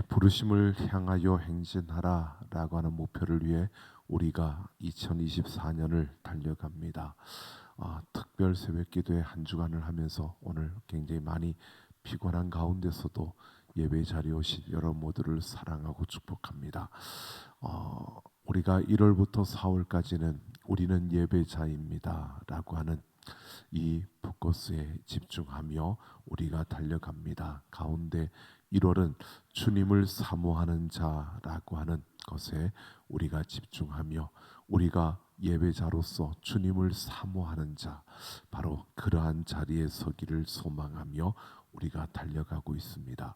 부르심을 향하여 행진하라라고 하는 목표를 위해 우리가 2024년을 달려갑니다. 특별 새벽기도회 한 주간을 하면서 오늘 굉장히 많이 피곤한 가운데서도 예배 자리에 오신 여러분 모두를 사랑하고 축복합니다. 우리가 1월부터 4월까지는 우리는 예배자입니다라고 하는 이 포커스에 집중하며 우리가 달려갑니다. 가운데 1월은 주님을 사모하는 자라고 하는 것에 우리가 집중하며 우리가 예배자로서 주님을 사모하는 자, 바로 그러한 자리에 서기를 소망하며 우리가 달려가고 있습니다.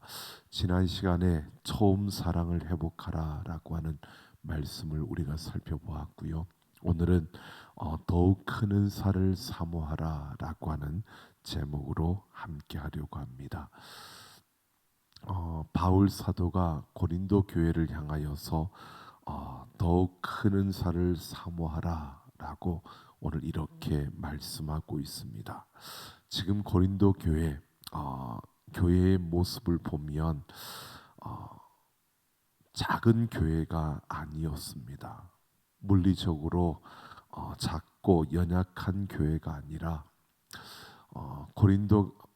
지난 시간에 처음 사랑을 회복하라라고 하는 말씀을 우리가 살펴보았고요. 오늘은 더욱 큰 은사를 사모하라라고 하는 제목으로 함께 하려고 합니다. 바울 사도가 고린도 교회를 향하여서 더욱 큰 은사를 사모하라라고 오늘 이렇게 말씀하고 있습니다. 지금 고린도 교회의 모습을 보면 작은 교회가 아니었습니다. 물리적으로 작고 연약한 교회가 아니라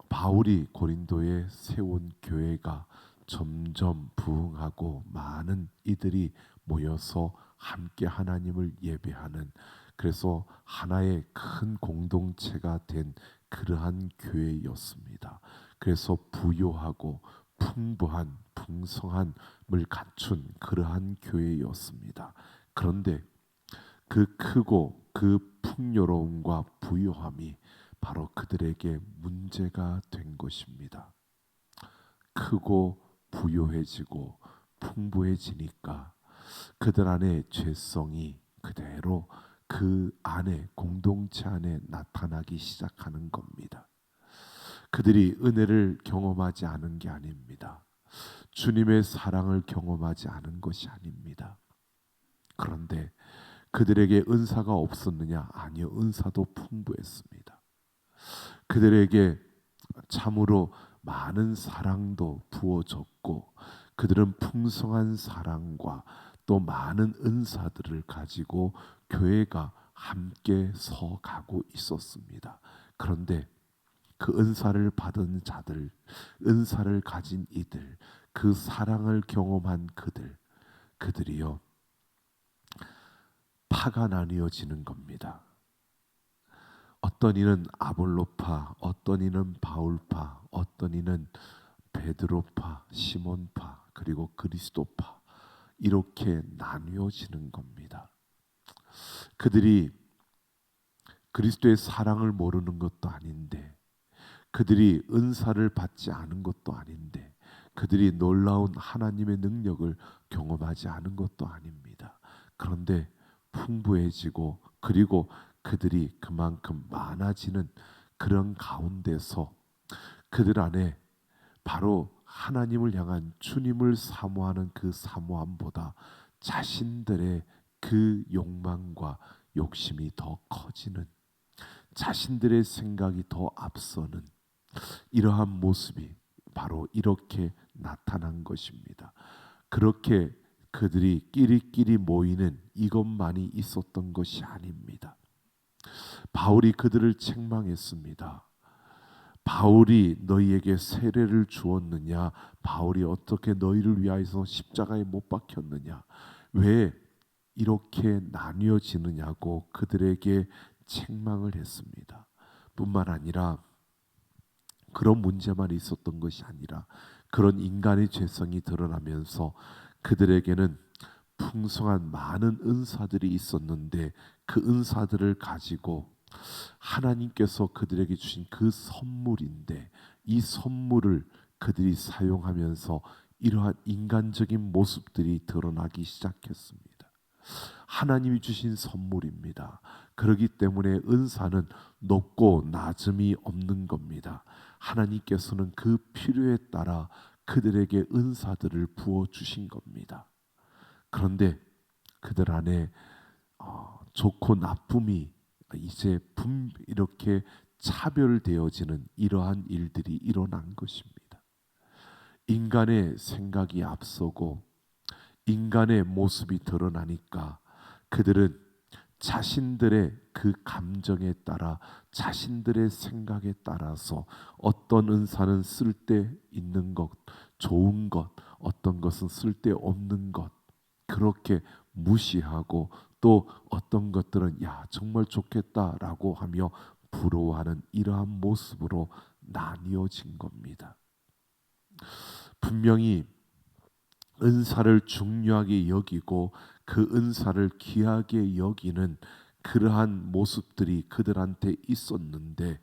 바울이 고린도에 세운 교회가 점점 부흥하고 많은 이들이 모여서 함께 하나님을 예배하는, 그래서 하나의 큰 공동체가 된 그러한 교회였습니다. 그래서 부요하고 풍부한 풍성함을 갖춘 그러한 교회였습니다. 그런데 그 크고 그 풍요로움과 부요함이 바로 그들에게 문제가 된 것입니다. 크고 부요해지고 풍부해지니까 그들 안에 죄성이 그대로 그 안에 공동체 안에 나타나기 시작하는 겁니다. 그들이 은혜를 경험하지 않은 게 아닙니다. 주님의 사랑을 경험하지 않은 것이 아닙니다. 그런데 그들에게 은사가 없었느냐? 아니요, 은사도 풍부했습니다. 그들에게 참으로 많은 사랑도 부어졌고 그들은 풍성한 사랑과 또 많은 은사들을 가지고 교회가 함께 서가고 있었습니다. 그런데 그 은사를 받은 자들, 은사를 가진 이들, 그 사랑을 경험한 그들이요, 파가 나뉘어지는 겁니다. 어떤 이는 아볼로파, 어떤 이는 바울파, 어떤 이는 베드로파, 시몬파, 그리고 그리스도파, 이렇게 나뉘어지는 겁니다. 그들이 그리스도의 사랑을 모르는 것도 아닌데, 그들이 은사를 받지 않은 것도 아닌데, 그들이 놀라운 하나님의 능력을 경험하지 않은 것도 아닙니다. 그런데 풍부해지고 그리고 그들이 그만큼 많아지는 그런 가운데서 그들 안에 바로 하나님을 향한 주님을 사모하는 그 사모함보다 자신들의 그 욕망과 욕심이 더 커지는, 자신들의 생각이 더 앞서는 이러한 모습이 바로 이렇게 나타난 것입니다. 그렇게 그들이 끼리끼리 모이는 이것만이 있었던 것이 아닙니다. 바울이 그들을 책망했습니다. 바울이 너희에게 세례를 주었느냐? 바울이 어떻게 너희를 위하여서 십자가에 못 박혔느냐? 왜 이렇게 나뉘어지느냐고 그들에게 책망을 했습니다. 뿐만 아니라 그런 문제만 있었던 것이 아니라 그런 인간의 죄성이 드러나면서 그들에게는 풍성한 많은 은사들이 있었는데 그 은사들을 가지고 하나님께서 그들에게 주신 그 선물인데 이 선물을 그들이 사용하면서 이러한 인간적인 모습들이 드러나기 시작했습니다. 하나님이 주신 선물입니다. 그렇기 때문에 은사는 높고 낮음이 없는 겁니다. 하나님께서는 그 필요에 따라 그들에게 은사들을 부어 주신 겁니다. 그런데 그들 안에 좋고 나쁨이 이제 이렇게 차별되어지는 이러한 일들이 일어난 것입니다. 인간의 생각이 앞서고 인간의 모습이 드러나니까 그들은 자신들의 그 감정에 따라 자신들의 생각에 따라서 어떤 은사는 쓸데 있는 것, 좋은 것, 어떤 것은 쓸데 없는 것 그렇게 무시하고 또 어떤 것들은 야 정말 좋겠다라고 하며 부러워하는 이러한 모습으로 나뉘어진 겁니다. 분명히 은사를 중요하게 여기고 그 은사를 귀하게 여기는 그러한 모습들이 그들한테 있었는데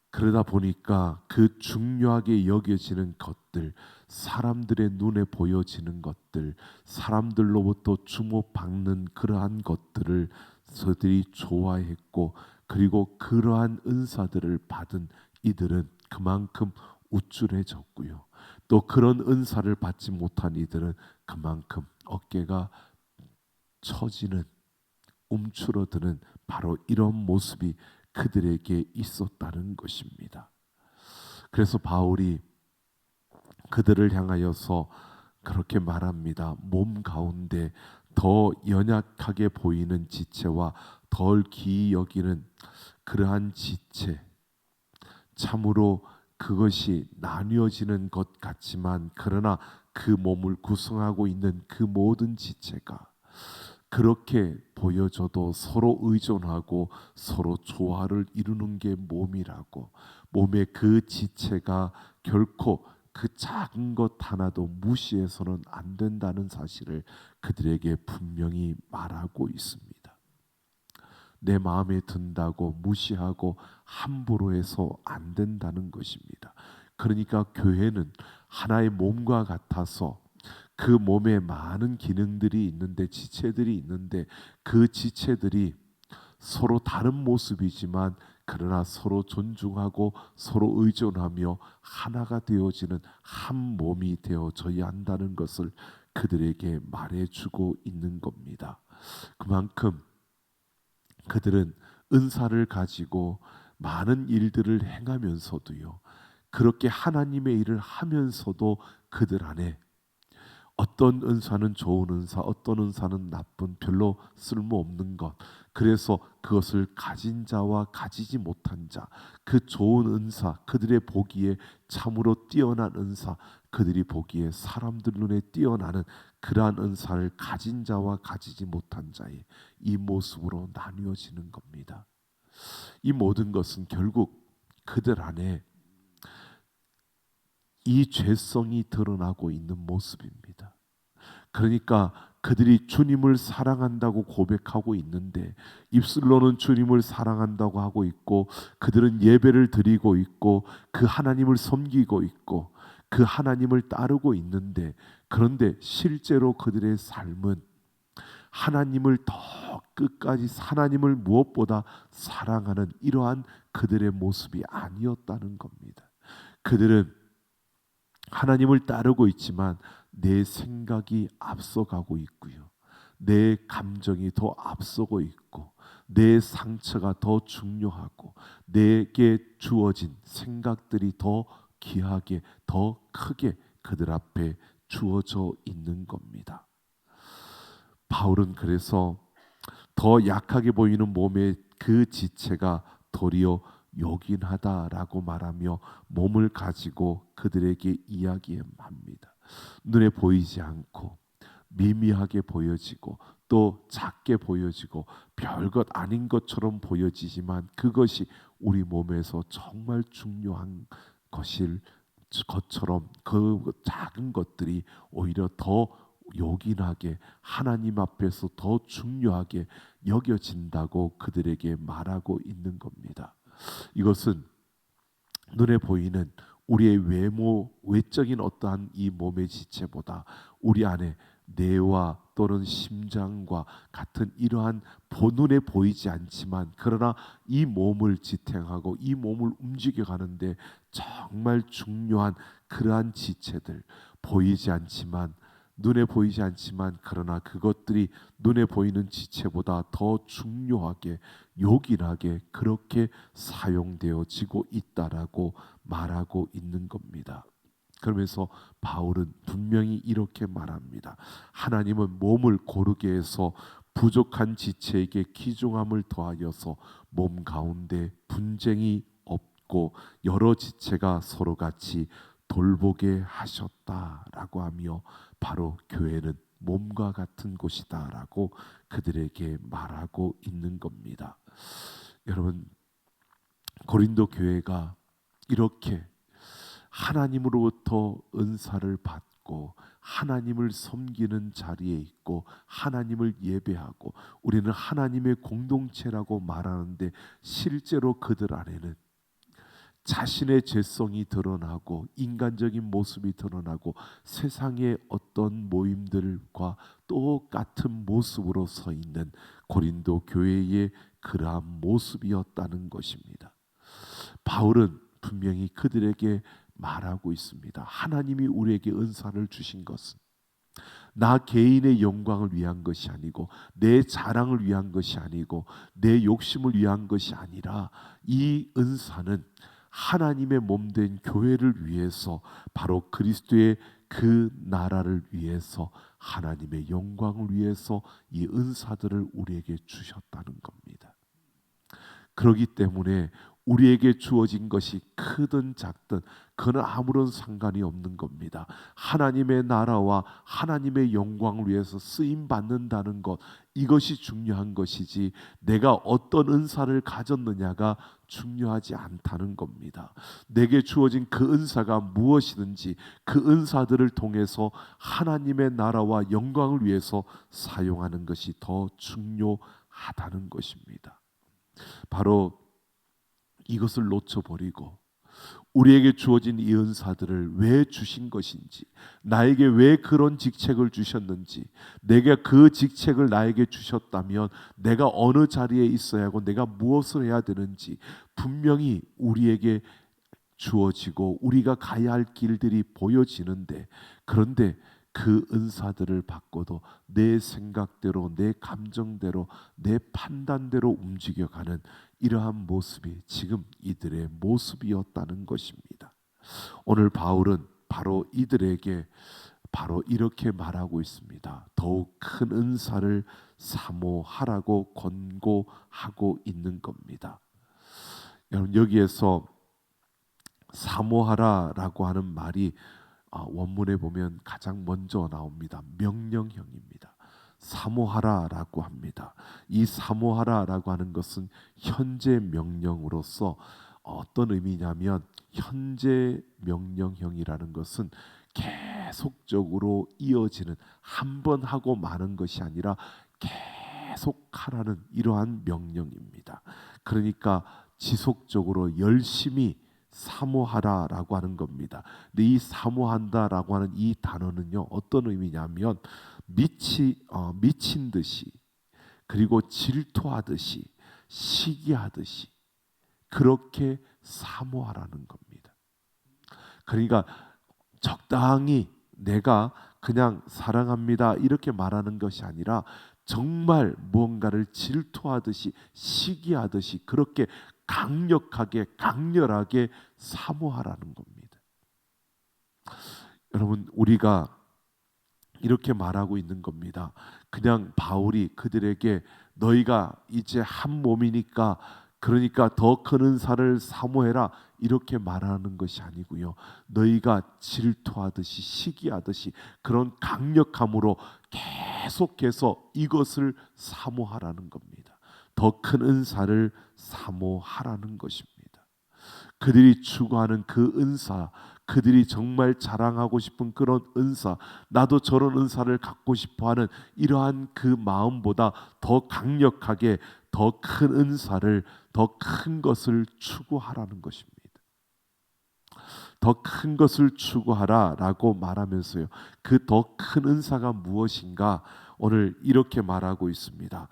그러다 보니까 그 중요하게 여겨지는 것들, 사람들의 눈에 보여지는 것들, 사람들로부터 주목받는 그러한 것들을 저들이 좋아했고 그리고 그러한 은사들을 받은 이들은 그만큼 우쭐해졌고요. 또 그런 은사를 받지 못한 이들은 그만큼 어깨가 처지는 움츠러드는 바로 이런 모습이 그들에게 있었다는 것입니다. 그래서 바울이 그들을 향하여서 그렇게 말합니다. 몸 가운데 더 연약하게 보이는 지체와 덜 귀히 여기는 그러한 지체, 참으로 그것이 나뉘어지는 것 같지만 그러나 그 몸을 구성하고 있는 그 모든 지체가 그렇게 보여져도 서로 의존하고 서로 조화를 이루는 게 몸이라고, 몸의 그 지체가 결코 그 작은 것 하나도 무시해서는 안 된다는 사실을 그들에게 분명히 말하고 있습니다. 내 마음에 든다고 무시하고 함부로 해서 안 된다는 것입니다. 그러니까 교회는 하나의 몸과 같아서 그 몸에 많은 기능들이 있는데 지체들이 있는데 그 지체들이 서로 다른 모습이지만 그러나 서로 존중하고 서로 의존하며 하나가 되어지는 한 몸이 되어져야 한다는 것을 그들에게 말해주고 있는 겁니다. 그만큼 그들은 은사를 가지고 많은 일들을 행하면서도요, 그렇게 하나님의 일을 하면서도 그들 안에 어떤 은사는 좋은 은사, 어떤 은사는 나쁜 별로 쓸모없는 것, 그래서 그것을 가진 자와 가지지 못한 자, 그 좋은 은사, 그들의 보기에 참으로 뛰어난 은사, 그들이 보기에 사람들 눈에 뛰어나는 그러한 은사를 가진 자와 가지지 못한 자의 이 모습으로 나뉘어지는 겁니다. 이 모든 것은 결국 그들 안에 이 죄성이 드러나고 있는 모습입니다. 그러니까 그들이 주님을 사랑한다고 고백하고 있는데 입술로는 주님을 사랑한다고 하고 있고 그들은 예배를 드리고 있고 그 하나님을 섬기고 있고 그 하나님을 따르고 있는데 그런데 실제로 그들의 삶은 하나님을 더 끝까지 하나님을 무엇보다 사랑하는 이러한 그들의 모습이 아니었다는 겁니다. 그들은 하나님을 따르고 있지만 내 생각이 앞서가고 있고요. 내 감정이 더 앞서고 있고 내 상처가 더 중요하고 내게 주어진 생각들이 더 귀하게 더 크게 그들 앞에 주어져 있는 겁니다. 바울은 그래서 더 약하게 보이는 몸의 그 지체가 도리어 요긴하다라고 말하며 몸을 가지고 그들에게 이야기합니다. 눈에 보이지 않고 미미하게 보여지고 또 작게 보여지고 별것 아닌 것처럼 보여지지만 그것이 우리 몸에서 정말 중요한 것처럼 그 작은 것들이 오히려 더 요긴하게 하나님 앞에서 더 중요하게 여겨진다고 그들에게 말하고 있는 겁니다. 이것은 눈에 보이는 우리의 외적인 어떠한 이 몸의 지체보다 우리 안에 뇌와 또는 심장과 같은 이러한 눈에 보이지 않지만 그러나 이 몸을 지탱하고 이 몸을 움직여가는데 정말 중요한 그러한 지체들, 보이지 않지만 눈에 보이지 않지만 그러나 그것들이 눈에 보이는 지체보다 더 중요하게 요긴하게 그렇게 사용되어지고 있다라고 말하고 있는 겁니다. 그러면서 바울은 분명히 이렇게 말합니다. 하나님은 몸을 고르게 해서 부족한 지체에게 귀중함을 더하여서 몸 가운데 분쟁이 없고 여러 지체가 서로 같이 돌보게 하셨다라고 하며, 바로 교회는 몸과 같은 곳이다라고 그들에게 말하고 있는 겁니다. 여러분, 고린도 교회가 이렇게 하나님으로부터 은사를 받고 하나님을 섬기는 자리에 있고 하나님을 예배하고 우리는 하나님의 공동체라고 말하는데, 실제로 그들 안에는 자신의 죄성이 드러나고 인간적인 모습이 드러나고 세상의 어떤 모임들과 똑같은 모습으로 서 있는 고린도 교회의 그러한 모습이었다는 것입니다. 바울은 분명히 그들에게 말하고 있습니다. 하나님이 우리에게 은사를 주신 것은 나 개인의 영광을 위한 것이 아니고 내 자랑을 위한 것이 아니고 내 욕심을 위한 것이 아니라, 이 은사는 하나님의 몸된 교회를 위해서, 바로 그리스도의 그 나라를 위해서, 하나님의 영광을 위해서 이 은사들을 우리에게 주셨다는 겁니다. 그렇기 때문에 우리에게 주어진 것이 크든 작든 그는 아무런 상관이 없는 겁니다. 하나님의 나라와 하나님의 영광을 위해서 쓰임 받는다는 것, 이것이 중요한 것이지 내가 어떤 은사를 가졌느냐가 중요하지 않다는 겁니다. 내게 주어진 그 은사가 무엇이든지 그 은사들을 통해서 하나님의 나라와 영광을 위해서 사용하는 것이 더 중요하다는 것입니다. 바로 이것을 놓쳐버리고 우리에게 주어진 이 은사들을 왜 주신 것인지, 나에게 왜 그런 직책을 주셨는지, 내가 그 직책을 나에게 주셨다면 내가 어느 자리에 있어야 하고 내가 무엇을 해야 되는지 분명히 우리에게 주어지고 우리가 가야 할 길들이 보여지는데, 그런데 그 은사들을 받고도 내 생각대로, 내 감정대로, 내 판단대로 움직여가는 이러한 모습이 지금 이들의 모습이었다는 것입니다. 오늘 바울은 바로 이들에게 바로 이렇게 말하고 있습니다. 더욱 큰 은사를 사모하라고 권고하고 있는 겁니다. 여러분, 여기에서 사모하라라고 하는 말이 원문에 보면 가장 먼저 나옵니다. 명령형입니다. 사모하라라고 합니다. 이 사모하라라고 하는 것은 현재 명령으로서 어떤 의미냐면, 현재 명령형이라는 것은 계속적으로 이어지는, 한 번 하고 마는 것이 아니라 계속 하라는 이러한 명령입니다. 그러니까 지속적으로 열심히 사모하라라고 하는 겁니다. 근데 이 사모한다라고 하는 이 단어는요, 어떤 의미냐면 미친 듯이, 그리고 질투하듯이, 시기하듯이 그렇게 사모하라는 겁니다. 그러니까 적당히 내가 그냥 사랑합니다 이렇게 말하는 것이 아니라, 정말 무언가를 질투하듯이 시기하듯이 그렇게 강력하게 강렬하게 사모하라는 겁니다. 여러분, 우리가 이렇게 말하고 있는 겁니다. 그냥 바울이 그들에게 너희가 이제 한 몸이니까 그러니까 더 큰 은사를 사모해라 이렇게 말하는 것이 아니고요. 너희가 질투하듯이 시기하듯이 그런 강력함으로 계속해서 이것을 사모하라는 겁니다. 더 큰 은사를 사모하라는 것입니다. 그들이 추구하는 그 은사, 그들이 정말 자랑하고 싶은 그런 은사, 나도 저런 은사를 갖고 싶어하는 이러한 그 마음보다 더 강력하게 더 큰 은사를, 더 큰 것을 추구하라는 것입니다. 더 큰 것을 추구하라라고 말하면서요, 그 더 큰 은사가 무엇인가 오늘 이렇게 말하고 있습니다.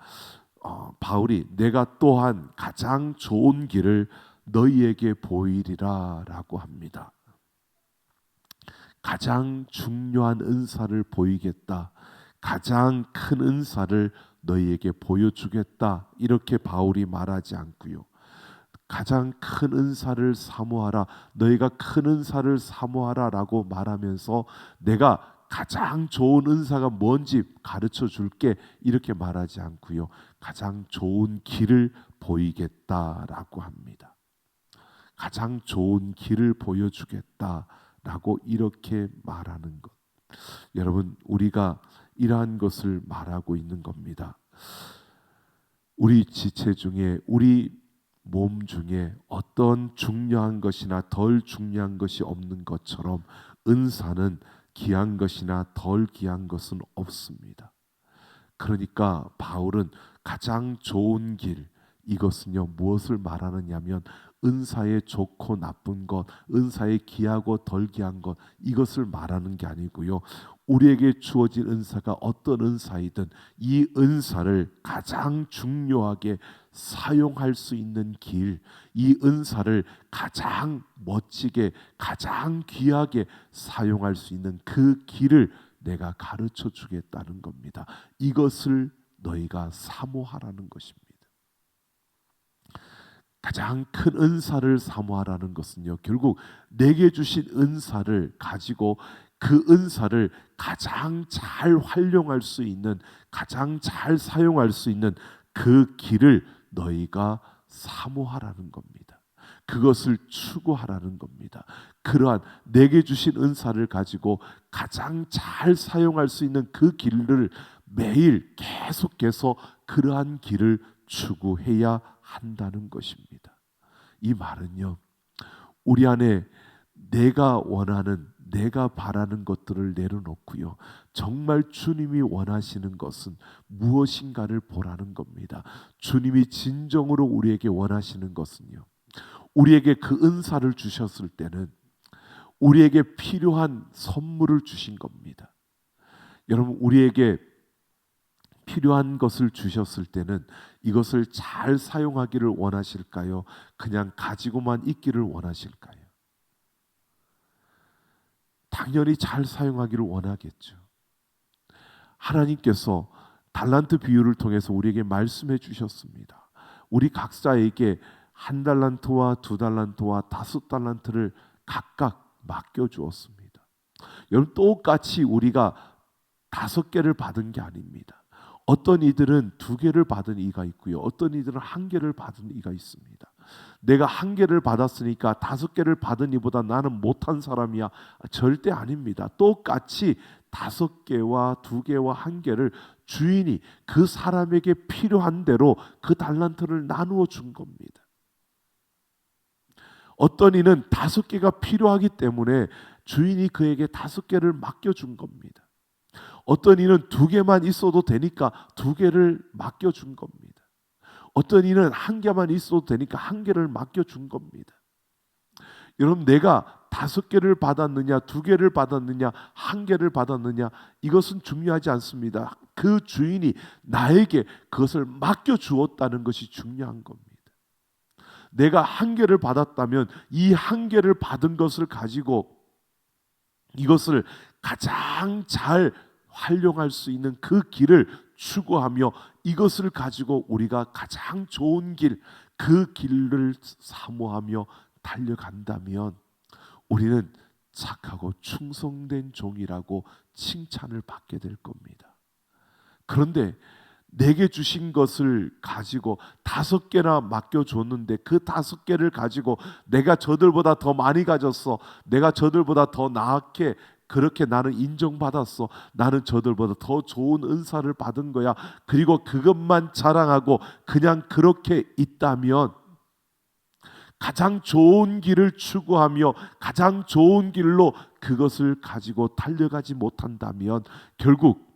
바울이 내가 또한 가장 좋은 길을 너희에게 보이리라 라고 합니다. 가장 중요한 은사를 보이겠다, 가장 큰 은사를 너희에게 보여주겠다 이렇게 바울이 말하지 않고요, 가장 큰 은사를 사모하라, 너희가 큰 은사를 사모하라라고 말하면서 내가 가장 좋은 은사가 뭔지 가르쳐 줄게 이렇게 말하지 않고요. 가장 좋은 길을 보이겠다라고 합니다. 가장 좋은 길을 보여주겠다라고 이렇게 말하는 것. 여러분, 우리가 이러한 것을 말하고 있는 겁니다. 우리 지체 중에, 우리 몸 중에 어떤 중요한 것이나 덜 중요한 것이 없는 것처럼 은사는 귀한 것이나 덜 귀한 것은 없습니다. 그러니까 바울은 가장 좋은 길, 이것은요 무엇을 말하느냐면 은사의 좋고 나쁜 것, 은사의 귀하고 덜 귀한 것, 이것을 말하는 게 아니고요. 우리에게 주어진 은사가 어떤 은사이든 이 은사를 가장 중요하게 사용할 수 있는 길, 이 은사를 가장 멋지게, 가장 귀하게 사용할 수 있는 그 길을 내가 가르쳐 주겠다는 겁니다. 이것을 너희가 사모하라는 것입니다. 가장 큰 은사를 사모하라는 것은요, 결국 내게 주신 은사를 가지고 그 은사를 가장 잘 활용할 수 있는, 가장 잘 사용할 수 있는 그 길을 너희가 사모하라는 겁니다. 그것을 추구하라는 겁니다. 그러한 내게 주신 은사를 가지고 가장 잘 사용할 수 있는 그 길을 매일 계속해서 그러한 길을 추구해야 한다는 것입니다. 이 말은요, 우리 안에 내가 원하는, 내가 바라는 것들을 내려놓고요, 정말 주님이 원하시는 것은 무엇인가를 보라는 겁니다. 주님이 진정으로 우리에게 원하시는 것은요, 우리에게 그 은사를 주셨을 때는 우리에게 필요한 선물을 주신 겁니다. 여러분, 우리에게 필요한 것을 주셨을 때는 이것을 잘 사용하기를 원하실까요? 그냥 가지고만 있기를 원하실까요? 당연히 잘 사용하기를 원하겠죠. 하나님께서 달란트 비유를 통해서 우리에게 말씀해 주셨습니다. 우리 각자에게 1달란트와 2달란트와 5달란트를 각각 맡겨 주었습니다. 여러분, 똑같이 우리가 5개를 받은 게 아닙니다. 어떤 이들은 2개를 받은 이가 있고요, 어떤 이들은 1개를 받은 이가 있습니다. 내가 1개를 받았으니까 5개를 받은 이보다 나는 못한 사람이야? 절대 아닙니다. 똑같이 5개와 2개와 1개를 주인이 그 사람에게 필요한 대로 그 달란트를 나누어 준 겁니다. 어떤 이는 5개가 필요하기 때문에 주인이 그에게 5개를 맡겨준 겁니다. 어떤 이는 2개만 있어도 되니까 2개를 맡겨준 겁니다. 어떤 이는 1개만 있어도 되니까 1개를 맡겨준 겁니다. 여러분, 내가 5개를 받았느냐, 2개를 받았느냐, 1개를 받았느냐, 이것은 중요하지 않습니다. 그 주인이 나에게 그것을 맡겨주었다는 것이 중요한 겁니다. 내가 1개를 받았다면 이 1개를 받은 것을 가지고 이것을 가장 잘 활용할 수 있는 그 길을 추구하며 이것을 가지고 우리가 가장 좋은 길, 그 길을 사모하며 달려간다면 우리는 착하고 충성된 종이라고 칭찬을 받게 될 겁니다. 그런데 내게 주신 것을 가지고 5개나 맡겨줬는데 그 5개를 가지고 내가 저들보다 더 많이 가졌어, 내가 저들보다 더 나았게, 그렇게 나는 인정받았어, 나는 저들보다 더 좋은 은사를 받은 거야, 그리고 그것만 자랑하고 그냥 그렇게 있다면, 가장 좋은 길을 추구하며 가장 좋은 길로 그것을 가지고 달려가지 못한다면 결국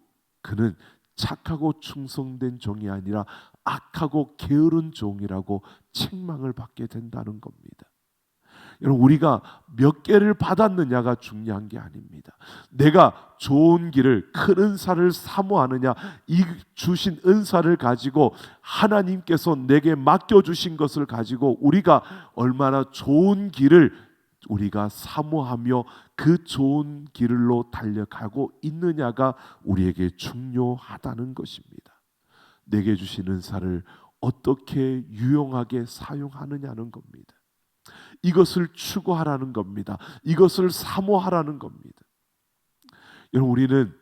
그는 착하고 충성된 종이 아니라 악하고 게으른 종이라고 책망을 받게 된다는 겁니다. 여러분, 우리가 몇 개를 받았느냐가 중요한 게 아닙니다. 내가 좋은 길을, 큰 은사를 사모하느냐, 이 주신 은사를 가지고 하나님께서 내게 맡겨주신 것을 가지고 우리가 얼마나 좋은 길을 우리가 사모하며 그 좋은 길로 달려가고 있느냐가 우리에게 중요하다는 것입니다. 내게 주신 은사를 어떻게 유용하게 사용하느냐는 겁니다. 이것을 추구하라는 겁니다. 이것을 사모하라는 겁니다. 여러분, 우리는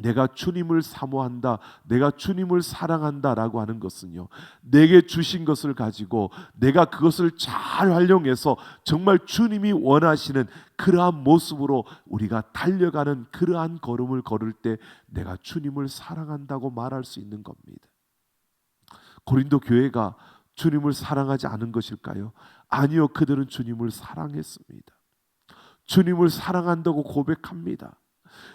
내가 주님을 사모한다, 내가 주님을 사랑한다라고 하는 것은요, 내게 주신 것을 가지고 내가 그것을 잘 활용해서 정말 주님이 원하시는 그러한 모습으로 우리가 달려가는 그러한 걸음을 걸을 때 내가 주님을 사랑한다고 말할 수 있는 겁니다. 고린도 교회가 주님을 사랑하지 않은 것일까요? 아니요, 그들은 주님을 사랑했습니다. 주님을 사랑한다고 고백합니다.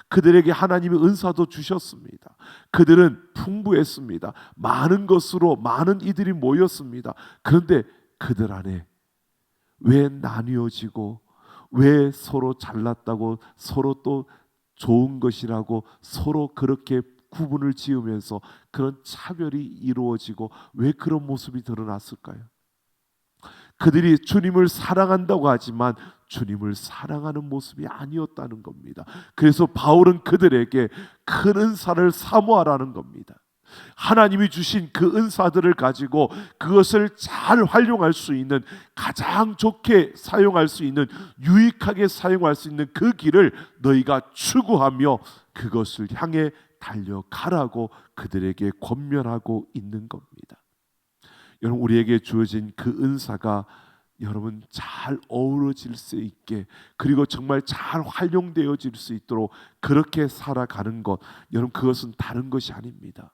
그들에게 하나님의 은사도 주셨습니다. 그들은 풍부했습니다. 많은 것으로 많은 이들이 모였습니다. 그런데 그들 안에 왜 나뉘어지고, 왜 서로 잘났다고, 서로 또 좋은 것이라고 서로 그렇게 구분을 지으면서 그런 차별이 이루어지고, 왜 그런 모습이 드러났을까요? 그들이 주님을 사랑한다고 하지만 주님을 사랑하는 모습이 아니었다는 겁니다. 그래서 바울은 그들에게 큰 은사를 사모하라는 겁니다. 하나님이 주신 그 은사들을 가지고 그것을 잘 활용할 수 있는, 가장 좋게 사용할 수 있는, 유익하게 사용할 수 있는 그 길을 너희가 추구하며 그것을 향해 달려가라고 그들에게 권면하고 있는 겁니다. 여러분, 우리에게 주어진 그 은사가 여러분 잘 어우러질 수 있게, 그리고 정말 잘 활용되어질 수 있도록 그렇게 살아가는 것, 여러분 그것은 다른 것이 아닙니다.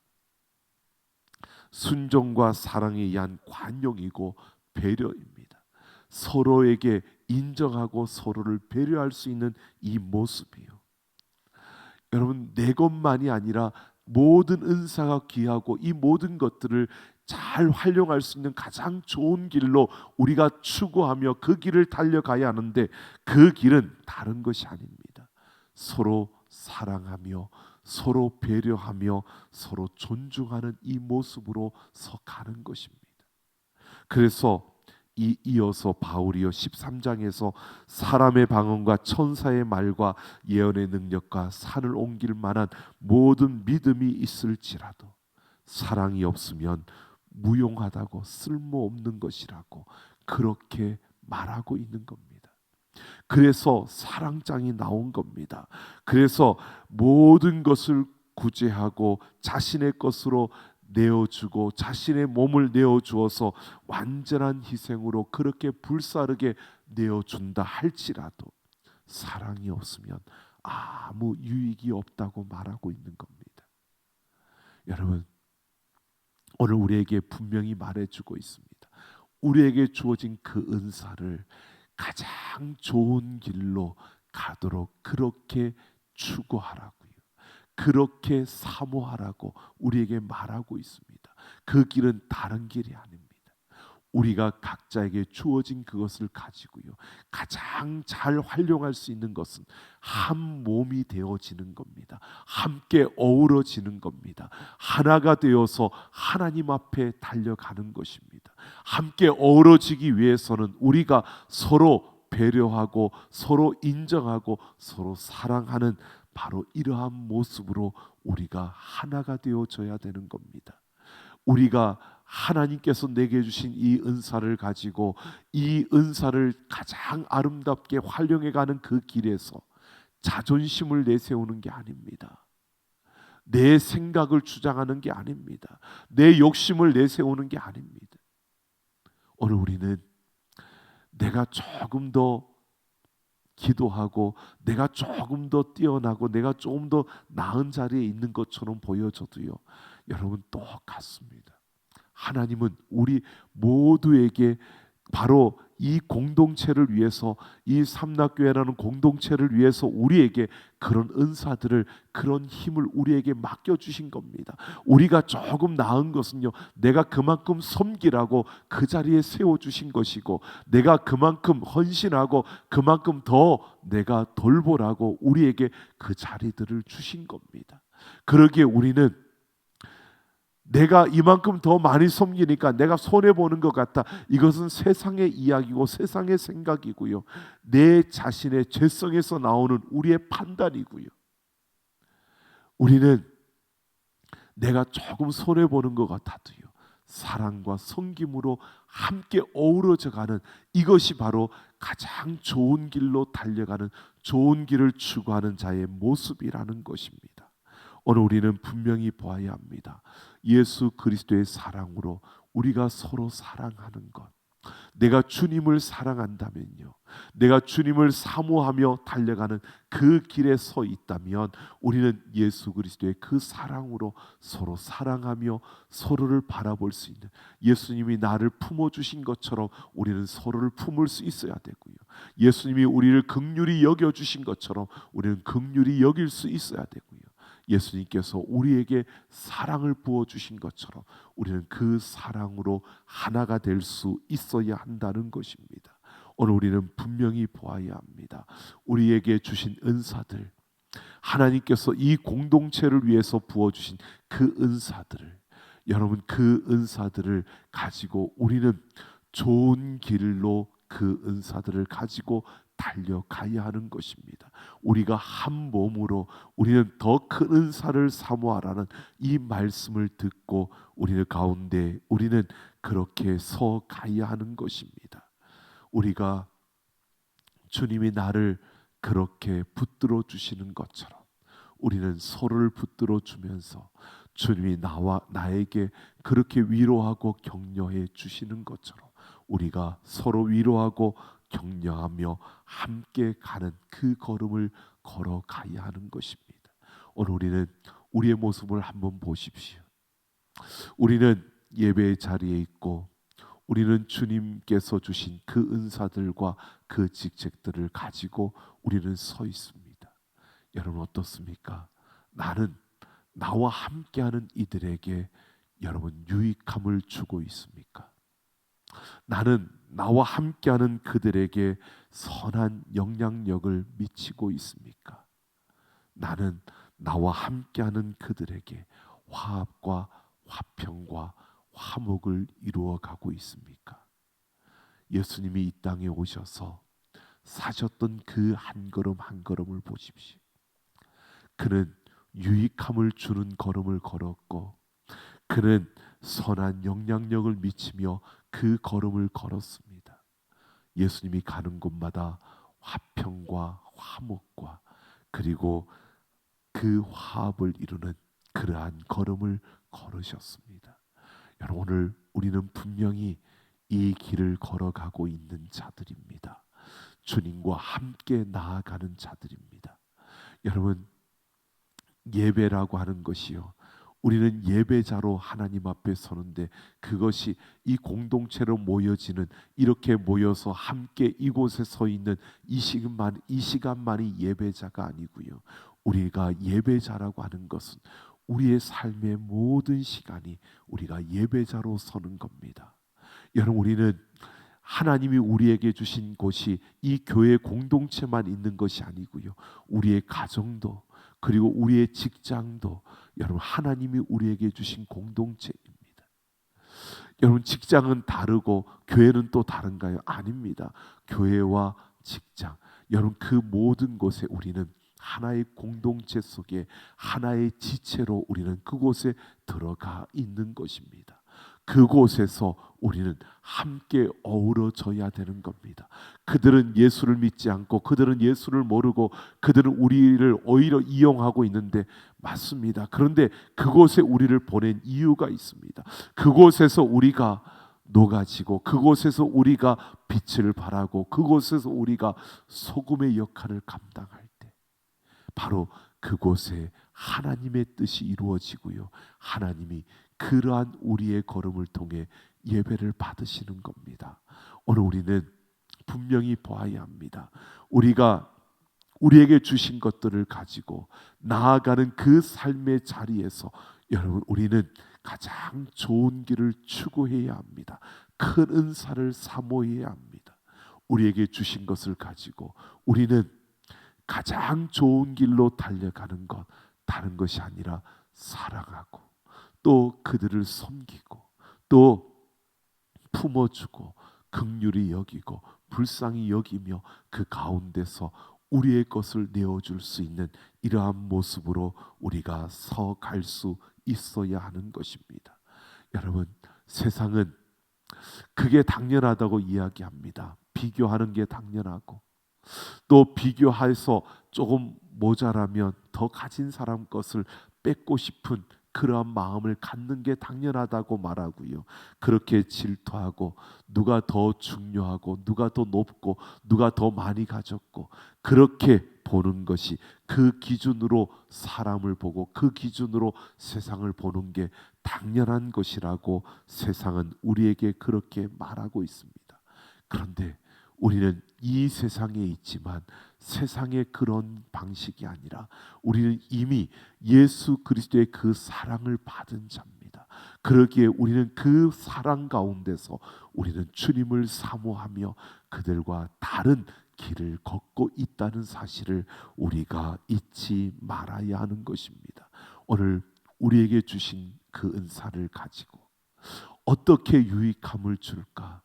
순종과 사랑에 의한 관용이고 배려입니다. 서로에게 인정하고 서로를 배려할 수 있는 이 모습이요, 여러분 내 것만이 아니라 모든 은사가 귀하고 이 모든 것들을 잘 활용할 수 있는 가장 좋은 길로 우리가 추구하며 그 길을 달려가야 하는데, 그 길은 다른 것이 아닙니다. 서로 사랑하며 서로 배려하며 서로 존중하는 이 모습으로 서가는 것입니다. 그래서 이어서 바울이요 13장에서 사람의 방언과 천사의 말과 예언의 능력과 산을 옮길 만한 모든 믿음이 있을지라도 사랑이 없으면 무용하다고 쓸모없는 것이라고 그렇게 말하고 있는 겁니다. 그래서 사랑장이 나온 겁니다. 그래서 모든 것을 구제하고 자신의 것으로 내어주고 자신의 몸을 내어주어서 완전한 희생으로 그렇게 불사르게 내어준다 할지라도 사랑이 없으면 아무 유익이 없다고 말하고 있는 겁니다. 여러분, 오늘 우리에게 분명히 말해주고 있습니다. 우리에게 주어진 그 은사를 가장 좋은 길로 가도록 그렇게 추구하라고요, 그렇게 사모하라고 우리에게 말하고 있습니다. 그 길은 다른 길이 아닙니다. 우리가 각자에게 주어진 그것을 가지고요, 가장 잘 활용할 수 있는 것은 한 몸이 되어지는 겁니다. 함께 어우러지는 겁니다. 하나가 되어서 하나님 앞에 달려가는 것입니다. 함께 어우러지기 위해서는 우리가 서로 배려하고 서로 인정하고 서로 사랑하는 바로 이러한 모습으로 우리가 하나가 되어져야 되는 겁니다. 우리가 하나님께서 내게 주신 이 은사를 가지고 이 은사를 가장 아름답게 활용해가는 그 길에서 자존심을 내세우는 게 아닙니다. 내 생각을 주장하는 게 아닙니다. 내 욕심을 내세우는 게 아닙니다. 오늘 우리는 내가 조금 더 기도하고 내가 조금 더 뛰어나고 내가 조금 더 나은 자리에 있는 것처럼 보여져도요, 여러분 똑같습니다. 하나님은 우리 모두에게 바로 이 공동체를 위해서, 이 삼락교회라는 공동체를 위해서 우리에게 그런 은사들을, 그런 힘을 우리에게 맡겨주신 겁니다. 우리가 조금 나은 것은요, 내가 그만큼 섬기라고 그 자리에 세워주신 것이고, 내가 그만큼 헌신하고 그만큼 더 내가 돌보라고 우리에게 그 자리들을 주신 겁니다. 그러기에 우리는 내가 이만큼 더 많이 섬기니까 내가 손해보는 것 같다, 이것은 세상의 이야기고 세상의 생각이고요, 내 자신의 죄성에서 나오는 우리의 판단이고요, 우리는 내가 조금 손해보는 것 같아도요 사랑과 섬김으로 함께 어우러져가는, 이것이 바로 가장 좋은 길로 달려가는, 좋은 길을 추구하는 자의 모습이라는 것입니다. 오늘 우리는 분명히 보아야 합니다. 예수 그리스도의 사랑으로 우리가 서로 사랑하는 것, 내가 주님을 사랑한다면요, 내가 주님을 사모하며 달려가는 그 길에 서 있다면 우리는 예수 그리스도의 그 사랑으로 서로 사랑하며 서로를 바라볼 수 있는, 예수님이 나를 품어주신 것처럼 우리는 서로를 품을 수 있어야 되고요, 예수님이 우리를 긍휼히 여겨주신 것처럼 우리는 긍휼히 여길 수 있어야 되고요, 예수님께서 우리에게 사랑을 부어주신 것처럼 우리는 그 사랑으로 하나가 될 수 있어야 한다는 것입니다. 오늘 우리는 분명히 보아야 합니다. 우리에게 주신 은사들, 하나님께서 이 공동체를 위해서 부어주신 그 은사들을, 여러분 그 은사들을 가지고 우리는 좋은 길로 그 은사들을 가지고 달려가야 하는 것입니다. 우리가 한 몸으로 우리는 더 큰 은사를 사모하라는 이 말씀을 듣고 우리는 가운데 우리는 그렇게 서 가야 하는 것입니다. 우리가 주님이 나를 그렇게 붙들어 주시는 것처럼 우리는 서로를 붙들어 주면서 주님이 나에게 그렇게 위로하고 격려해 주시는 것처럼 우리가 서로 위로하고 격려하며 함께 가는 그 걸음을 걸어가야 하는 것입니다. 오늘 우리는 우리의 모습을 한번 보십시오. 우리는 예배의 자리에 있고 우리는 주님께서 주신 그 은사들과 그 직책들을 가지고 우리는 서 있습니다. 여러분 어떻습니까? 나는 나와 함께하는 이들에게 여러분 유익함을 주고 있습니까? 나는 나와 함께하는 그들에게 선한 영향력을 미치고 있습니까? 나는 나와 함께하는 그들에게 화합과 화평과 화목을 이루어 가고 있습니까? 예수님이 이 땅에 오셔서 사셨던 그 한 걸음 한 걸음을 보십시오. 그는 유익함을 주는 걸음을 걸었고 그는 선한 영향력을 미치며 그 걸음을 걸었습니다. 예수님이 가는 곳마다 화평과 화목과 그리고 그 화합을 이루는 그러한 걸음을 걸으셨습니다. 여러분 오늘 우리는 분명히 이 길을 걸어가고 있는 자들입니다. 주님과 함께 나아가는 자들입니다. 여러분 예배라고 하는 것이요, 우리는 예배자로 하나님 앞에 서는데 그것이 이 공동체로 모여지는, 이렇게 모여서 함께 이곳에 서 있는 이 시간만이 예배자가 아니고요, 우리가 예배자라고 하는 것은 우리의 삶의 모든 시간이 우리가 예배자로 서는 겁니다. 여러분 우리는 하나님이 우리에게 주신 곳이 이 교회 공동체만 있는 것이 아니고요, 우리의 가정도 그리고 우리의 직장도 여러분 하나님이 우리에게 주신 공동체입니다. 여러분 직장은 다르고 교회는 또 다른가요? 아닙니다. 교회와 직장, 여러분 그 모든 곳에 우리는 하나의 공동체 속에 하나의 지체로 우리는 그곳에 들어가 있는 것입니다. 그곳에서 우리는 함께 어우러져야 되는 겁니다. 그들은 예수를 믿지 않고 그들은 예수를 모르고 그들은 우리를 오히려 이용하고 있는데 맞습니다. 그런데 그곳에 우리를 보낸 이유가 있습니다. 그곳에서 우리가 녹아지고 그곳에서 우리가 빛을 발하고 그곳에서 우리가 소금의 역할을 감당할 때 바로 그곳에 하나님의 뜻이 이루어지고요, 하나님이 그러한 우리의 걸음을 통해 예배를 받으시는 겁니다. 오늘 우리는 분명히 보아야 합니다. 우리가 우리에게 주신 것들을 가지고 나아가는 그 삶의 자리에서 여러분 우리는 가장 좋은 길을 추구해야 합니다. 큰 은사를 사모해야 합니다. 우리에게 주신 것을 가지고 우리는 가장 좋은 길로 달려가는 것, 다른 것이 아니라 사랑하고 또 그들을 섬기고 또 품어주고 긍휼히 여기고 불쌍히 여기며 그 가운데서 우리의 것을 내어줄 수 있는 이러한 모습으로 우리가 서 갈 수 있어야 하는 것입니다. 여러분 세상은 그게 당연하다고 이야기합니다. 비교하는 게 당연하고, 또 비교해서 조금 모자라면 더 가진 사람 것을 뺏고 싶은 그러한 마음을 갖는 게 당연하다고 말하고요. 그렇게 질투하고 누가 더 중요하고 누가 더 높고 누가 더 많이 가졌고 그렇게 보는 것이, 그 기준으로 사람을 보고 그 기준으로 세상을 보는 게 당연한 것이라고 세상은 우리에게 그렇게 말하고 있습니다. 그런데 우리는 이 세상에 있지만 세상의 그런 방식이 아니라 우리는 이미 예수 그리스도의 그 사랑을 받은 자입니다. 그러기에 우리는 그 사랑 가운데서 우리는 주님을 사모하며 그들과 다른 길을 걷고 있다는 사실을 우리가 잊지 말아야 하는 것입니다. 오늘 우리에게 주신 그 은사를 가지고 어떻게 유익함을 줄까?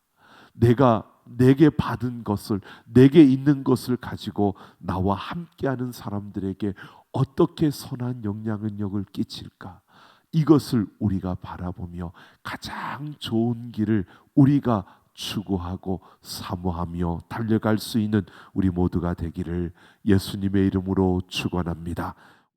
내게 받은 것을, 내게 있는 것을 가지고 나와 함께하는 사람들에게 어떻게 선한 영향력을 끼칠까? 이것을 우리가 바라보며 가장 좋은 길을 우리가 추구하고 사모하며 달려갈 수 있는 우리 모두가 되기를 예수님의 이름으로 축원합니다.